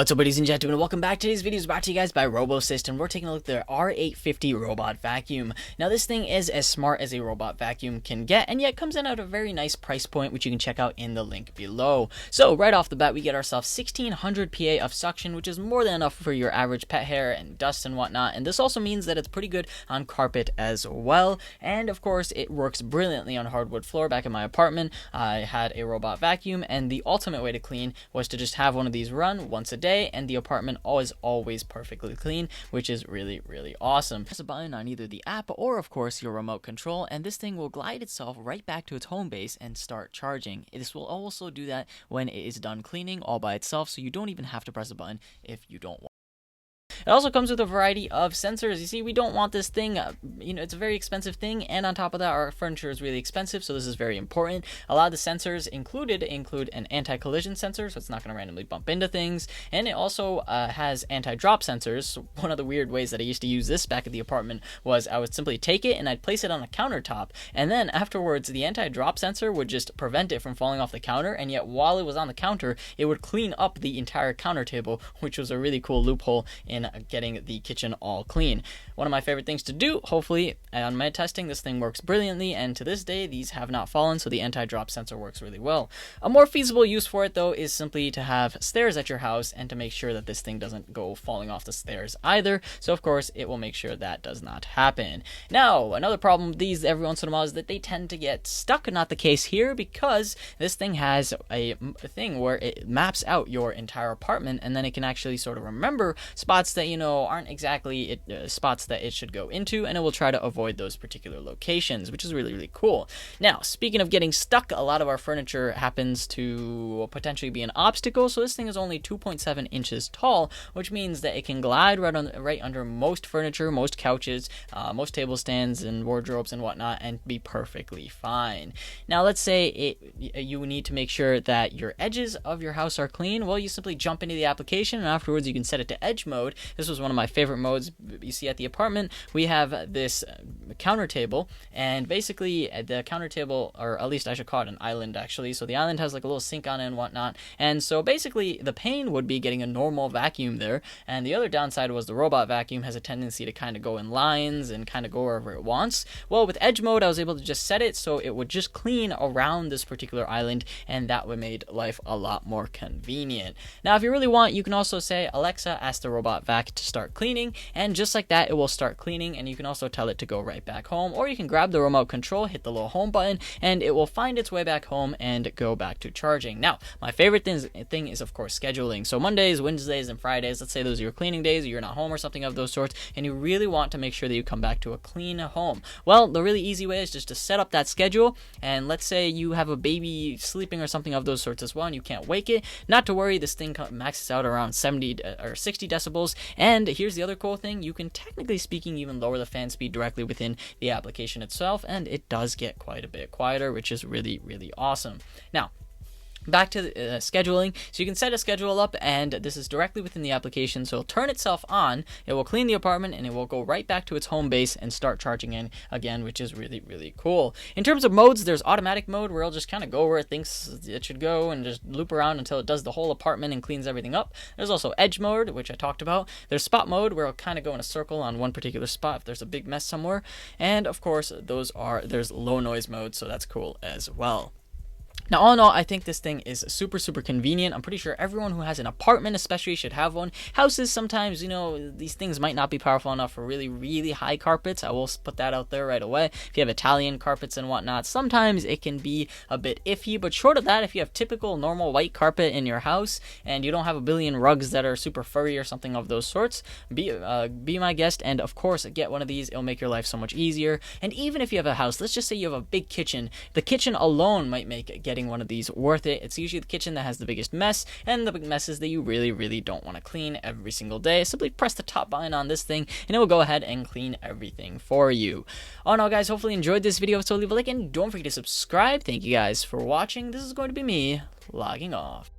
What's up, ladies and gentlemen, welcome back. Today's video is brought to you guys by Robocist, and we're taking a look at their R850 robot vacuum. Now, this thing is as smart as a robot vacuum can get, and yet comes in at a very nice price point, which you can check out in the link below. So, right off the bat, we get ourselves 1600 PA of suction, which is more than enough for your average pet hair and dust and whatnot, and this also means that it's pretty good on carpet as well, and of course, it works brilliantly on hardwood floor. Back in my apartment, I had a robot vacuum, and the ultimate way to clean was to just have one of these run once a day, and the apartment is always perfectly clean, which is really awesome. Press a button on either the app or of course your remote control, and this thing will glide itself right back to its home base and start charging. This will also do that when it is done cleaning all by itself, so you don't even have to press a button if you don't want. It also comes with a variety of sensors. You see, we don't want this thing, it's a very expensive thing, and on top of that, our furniture is really expensive, so this is very important. A lot of the sensors include an anti-collision sensor, so it's not going to randomly bump into things, and it also has anti-drop sensors. So one of the weird ways that I used to use this back at the apartment was I would simply take it and I'd place it on a countertop, and then afterwards, the anti-drop sensor would just prevent it from falling off the counter, and yet while it was on the counter, it would clean up the entire counter table, which was a really cool loophole in getting the kitchen all clean. One of my favorite things to do. Hopefully on my testing this thing works brilliantly, and to this day these have not fallen, so the anti-drop sensor works really well. A more feasible use for it though is simply to have stairs at your house and to make sure that this thing doesn't go falling off the stairs either, so of course it will make sure that does not happen. Now, another problem with these every once in a while is that they tend to get stuck. Not the case here, because this thing has a thing where it maps out your entire apartment, and then it can actually sort of remember spots that aren't exactly spots that it should go into, and it will try to avoid those particular locations, which is really cool. Now, speaking of getting stuck, a lot of our furniture happens to potentially be an obstacle, so this thing is only 2.7 inches tall, which means that it can glide right under most furniture, most couches, most table stands and wardrobes and whatnot, and be perfectly fine. Now, let's say you need to make sure that your edges of your house are clean. Well, you simply jump into the application, and afterwards you can set it to edge mode. This was one of my favorite modes. You see, at the apartment we have this counter table, and basically the counter table, or at least I should call it an island actually, so the island has like a little sink on it and whatnot, and so basically the pain would be getting a normal vacuum there, and the other downside was the robot vacuum has a tendency to kind of go in lines and kind of go wherever it wants. Well, with edge mode I was able to just set it so it would just clean around this particular island, and that would make life a lot more convenient. Now, if you really want, you can also say, Alexa, ask the robot vac to start cleaning, and just like that it will start cleaning, and you can also tell it to go right back home, or you can grab the remote control, hit the little home button, and it will find its way back home and go back to charging. Now, my favorite thing is of course scheduling. So Mondays, Wednesdays, and Fridays, let's say those are your cleaning days, or you're not home or something of those sorts, and you really want to make sure that you come back to a clean home. Well, the really easy way is just to set up that schedule, and let's say you have a baby sleeping or something of those sorts as well, and you can't wake it. Not to worry, this thing maxes out around 70 or 60 decibels, and here's the other cool thing: you can, technically speaking, even lower the fan speed directly within the application itself, and it does get quite a bit quieter, which is really awesome. Now, back to the scheduling. So you can set a schedule up, and this is directly within the application, so it'll turn itself on, it will clean the apartment, and it will go right back to its home base and start charging in again, which is really cool. In terms of modes, there's automatic mode, where it'll just kind of go where it thinks it should go and just loop around until it does the whole apartment and cleans everything up. There's also edge mode, which I talked about. There's spot mode, where it'll kind of go in a circle on one particular spot if there's a big mess somewhere, and of course there's low noise mode, so that's cool as well. Now, all in all, I think this thing is super convenient. I'm pretty sure everyone who has an apartment especially should have one. Houses, sometimes, these things might not be powerful enough for really high carpets. I will put that out there right away. If you have Italian carpets and whatnot, sometimes it can be a bit iffy, but short of that, if you have typical normal white carpet in your house and you don't have a billion rugs that are super furry or something of those sorts, be my guest, and of course get one of these. It'll make your life so much easier. And even if you have a house, let's just say you have a big kitchen, the kitchen alone might make getting one of these worth it. It's usually the kitchen that has the biggest mess, and the big messes that you really don't want to clean every single day. Simply press the top button on this thing, and it will go ahead and clean everything for you. All in all, guys, hopefully you enjoyed this video, so leave a like and don't forget to subscribe. Thank you guys for watching. This is going to be me logging off.